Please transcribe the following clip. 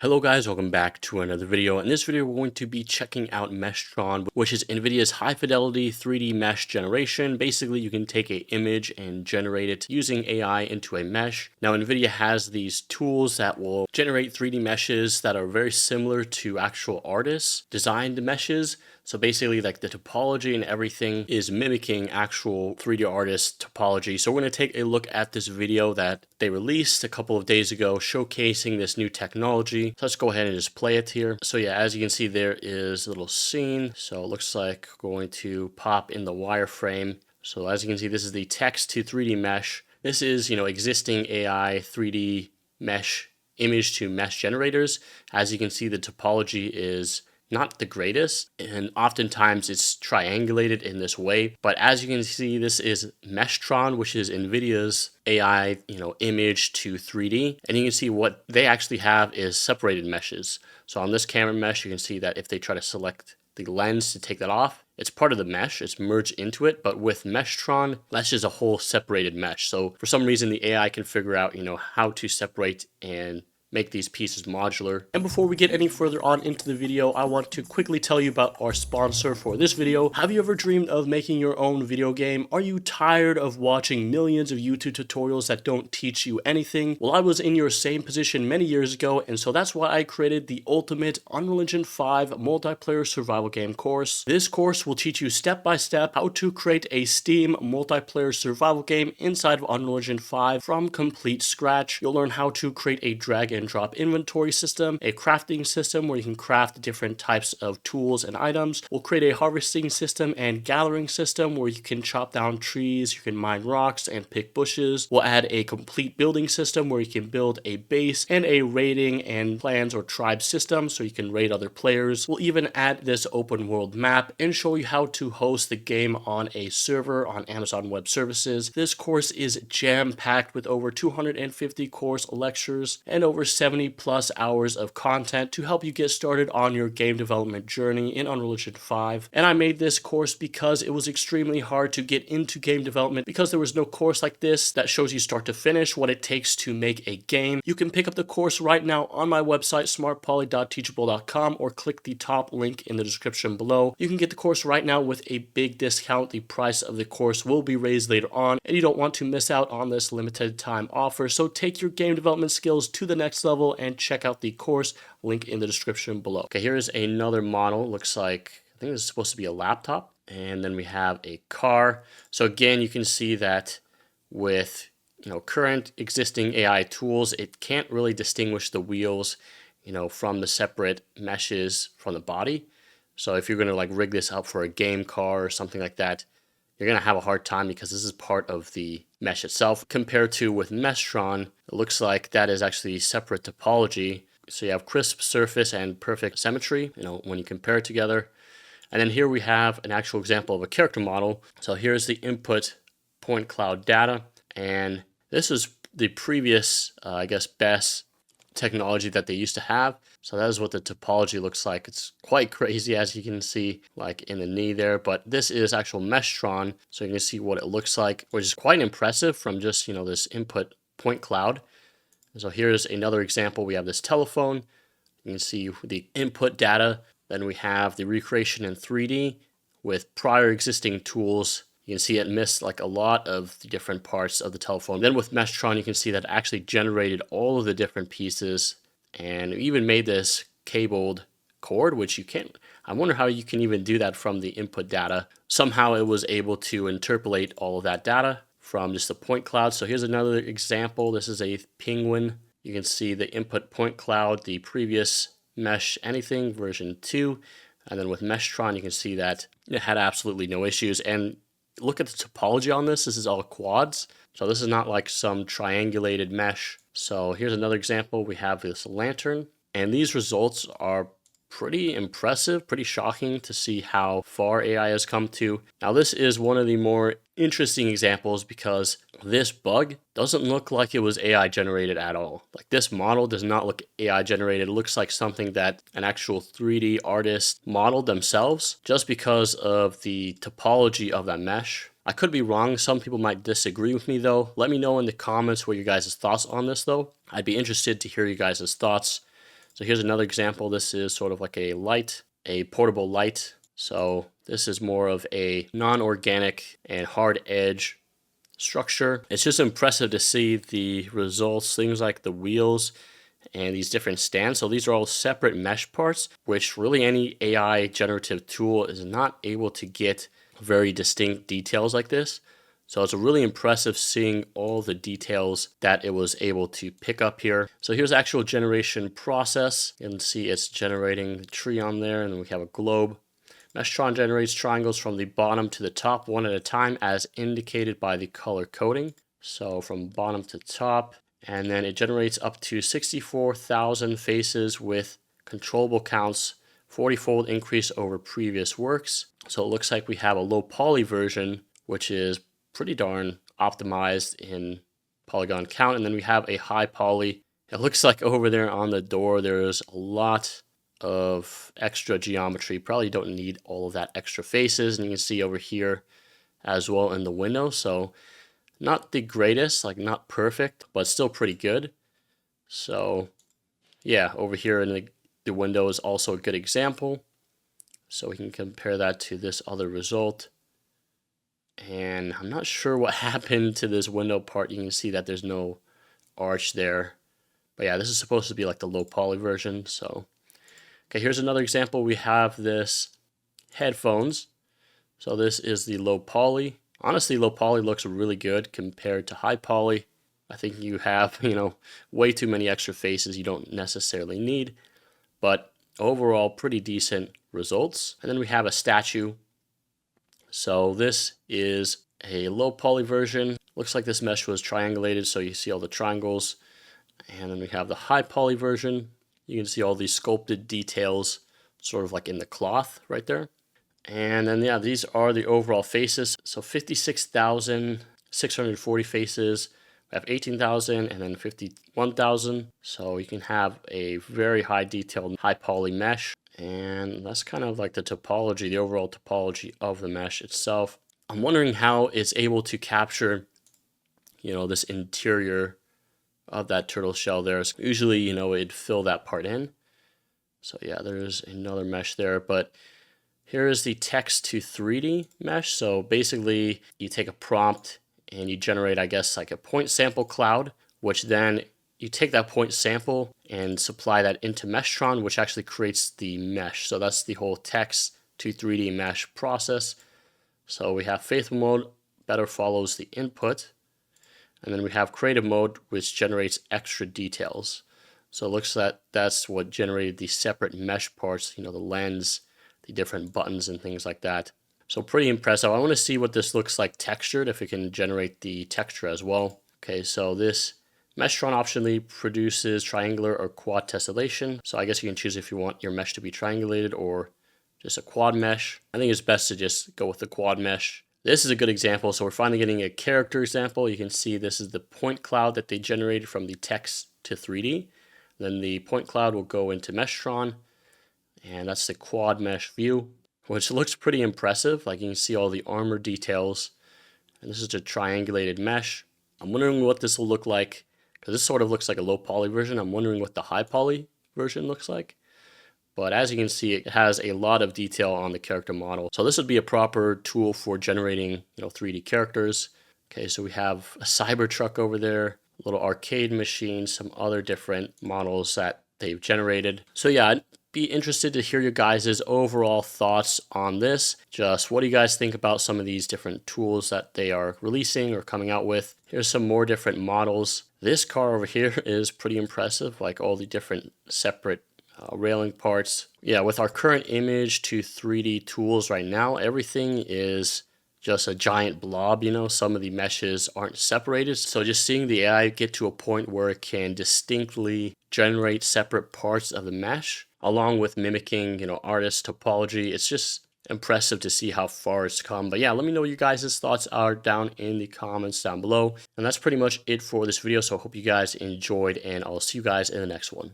Hello guys, welcome back to another video. In this video, we're going to be checking out Meshtron, which is Nvidia's high fidelity 3D mesh generation. Basically, you can take an image and generate it using AI into a mesh. Now, Nvidia has these tools that will generate 3D meshes that are very similar to actual artists' designed meshes. So basically, like the topology and everything is mimicking actual 3D artist topology. So we're going to take a look at this video that they released a couple of days ago showcasing this new technology. So let's go ahead and just play it here. So yeah, as you can see, there is a little scene. So it looks like we're going to pop in the wireframe. So as you can see, this is the text to 3D mesh. This is, existing AI 3D mesh image to mesh generators. As you can see, the topology is not the greatest, and oftentimes it's triangulated in this way. But as you can see, this is Meshtron, which is Nvidia's AI, image to 3D. And you can see what they actually have is separated meshes. So on this camera mesh, you can see that if they try to select the lens to take that off, it's part of the mesh, it's merged into it. But with Meshtron, that's just a whole separated mesh. So for some reason, the AI can figure out, how to separate and make these pieces modular. And before we get any further on into the video, I want to quickly tell you about our sponsor for this video. Have you ever dreamed of making your own video game? Are you tired of watching millions of YouTube tutorials that don't teach you anything? Well, I was in your same position many years ago, and so that's why I created the ultimate Unreal Engine 5 multiplayer survival game course. This course will teach you step by step how to create a Steam multiplayer survival game inside of Unreal Engine 5 from complete scratch. You'll learn how to create a drag and drop inventory system, a crafting system where you can craft different types of tools and items. We'll create a harvesting system and gathering system where you can chop down trees, you can mine rocks and pick bushes. We'll add a complete building system where you can build a base and a raiding and clans or tribe system so you can raid other players. We'll even add this open world map and show you how to host the game on a server on Amazon Web Services. This course is jam-packed with over 250 course lectures and over 70 plus hours of content to help you get started on your game development journey in Unreal Engine 5. And I made this course because it was extremely hard to get into game development because there was no course like this that shows you start to finish what it takes to make a game. You can pick up the course right now on my website smartpoly.teachable.com or click the top link in the description below. You can get the course right now with a big discount. The price of the course will be raised later on, and you don't want to miss out on this limited time offer. So take your game development skills to the next level and check out the course, link in the description below. Okay, here's another model. Looks like, I think this is supposed to be a laptop. And then we have a car. So again, you can see that with current existing AI tools, it can't really distinguish the wheels, from the separate meshes from the body. So if you're going to rig this up for a game car or something like that, you're going to have a hard time because this is part of the mesh itself. Compared to with Meshtron, it looks like that is actually separate topology. So you have crisp surface and perfect symmetry, when you compare it together. And then here we have an actual example of a character model. So here's the input point cloud data. And this is the previous, best technology that they used to have. So that is what the topology looks like. It's quite crazy, as you can see, like in the knee there. But this is actual Meshtron, so you can see what it looks like, which is quite impressive from just, this input point cloud. And so here's another example. We have this telephone. You can see the input data. Then we have the recreation in 3D with prior existing tools. You can see it missed a lot of the different parts of the telephone. Then with Meshtron, you can see that it actually generated all of the different pieces and even made this cabled cord, which you can't. I wonder how you can even do that from the input data. Somehow it was able to interpolate all of that data from just the point cloud. So here's another example. This is a penguin. You can see the input point cloud, the previous mesh anything version 2. And then with Meshtron, you can see that it had absolutely no issues. And look at the topology on this. This is all quads. So this is not like some triangulated mesh. So here's another example. We have this lantern. And these results are pretty impressive, pretty shocking to see how far AI has come to. Now this is one of the more interesting examples because this bug doesn't look like it was AI generated at all. Like this model does not look AI generated. It looks like something that an actual 3D artist modeled themselves just because of the topology of that mesh. I could be wrong. Some people might disagree with me though. Let me know in the comments what your guys' thoughts on this though. I'd be interested to hear you guys' thoughts. So here's another example. This is sort of like a light, a portable light. So this is more of a non-organic and hard edge structure. It's just impressive to see the results, things like the wheels and these different stands. So these are all separate mesh parts, which really any AI generative tool is not able to get very distinct details like this. So it's really impressive seeing all the details that it was able to pick up here. So here's the actual generation process. You can see it's generating the tree on there, and then we have a globe. Meshtron generates triangles from the bottom to the top one at a time as indicated by the color coding. So from bottom to top, and then it generates up to 64,000 faces with controllable counts, 40-fold increase over previous works. So it looks like we have a low poly version, which is pretty darn optimized in polygon count, and then we have a high poly. It looks like over there on the door there's a lot of extra geometry. Probably don't need all of that extra faces, and you can see over here as well in the window. So not the greatest, like not perfect, but still pretty good. So yeah, over here in the window is also a good example. So we can compare that to this other result. And I'm not sure what happened to this window part. You can see that there's no arch there. But yeah, this is supposed to be like the low poly version. So, okay, here's another example. We have this headphones. So this is the low poly. Honestly, low poly looks really good compared to high poly. I think you have, way too many extra faces you don't necessarily need. But overall, pretty decent results. And then we have a statue. So this is a low poly version. Looks like this mesh was triangulated, so you see all the triangles. And then we have the high poly version. You can see all these sculpted details sort of like in the cloth right there. And then yeah, these are the overall faces. So 56,640 faces. We have 18,000 and then 51,000. So you can have a very high detailed high poly mesh. And that's kind of like the topology, the overall topology of the mesh itself. I'm wondering how it's able to capture, this interior of that turtle shell there. So usually, it'd fill that part in. So yeah, there's another mesh there. But here is the text to 3D mesh. So basically, you take a prompt and you generate, I guess, like a point sample cloud, which then you take that point sample and supply that into Meshtron, which actually creates the mesh. So that's the whole text to 3D mesh process. So we have faithful mode, better follows the input. And then we have creative mode, which generates extra details. So it looks like that's what generated the separate mesh parts, the lens, the different buttons and things like that. So pretty impressive. I want to see what this looks like textured, if it can generate the texture as well. Okay, so this Meshtron optionally produces triangular or quad tessellation. So I guess you can choose if you want your mesh to be triangulated or just a quad mesh. I think it's best to just go with the quad mesh. This is a good example. So we're finally getting a character example. You can see this is the point cloud that they generated from the text to 3D. Then the point cloud will go into Meshtron. And that's the quad mesh view, which looks pretty impressive. Like you can see all the armor details. And this is a triangulated mesh. I'm wondering what this will look like, because this sort of looks like a low poly version. I'm wondering what the high poly version looks like. But as you can see, it has a lot of detail on the character model. So this would be a proper tool for generating, 3D characters. Okay, so we have a Cybertruck over there, a little arcade machine, some other different models that they've generated. So yeah, I'd be interested to hear your guys' overall thoughts on this. Just what do you guys think about some of these different tools that they are releasing or coming out with? Here's some more different models. This car over here is pretty impressive, like all the different separate railing parts. Yeah, with our current image to 3D tools right now, everything is just a giant blob. Some of the meshes aren't separated. So just seeing the AI get to a point where it can distinctly generate separate parts of the mesh, along with mimicking, artist topology, it's just impressive to see how far it's come. But yeah, let me know what you guys' thoughts are down in the comments down below. And that's pretty much it for this video. So I hope you guys enjoyed, and I'll see you guys in the next one.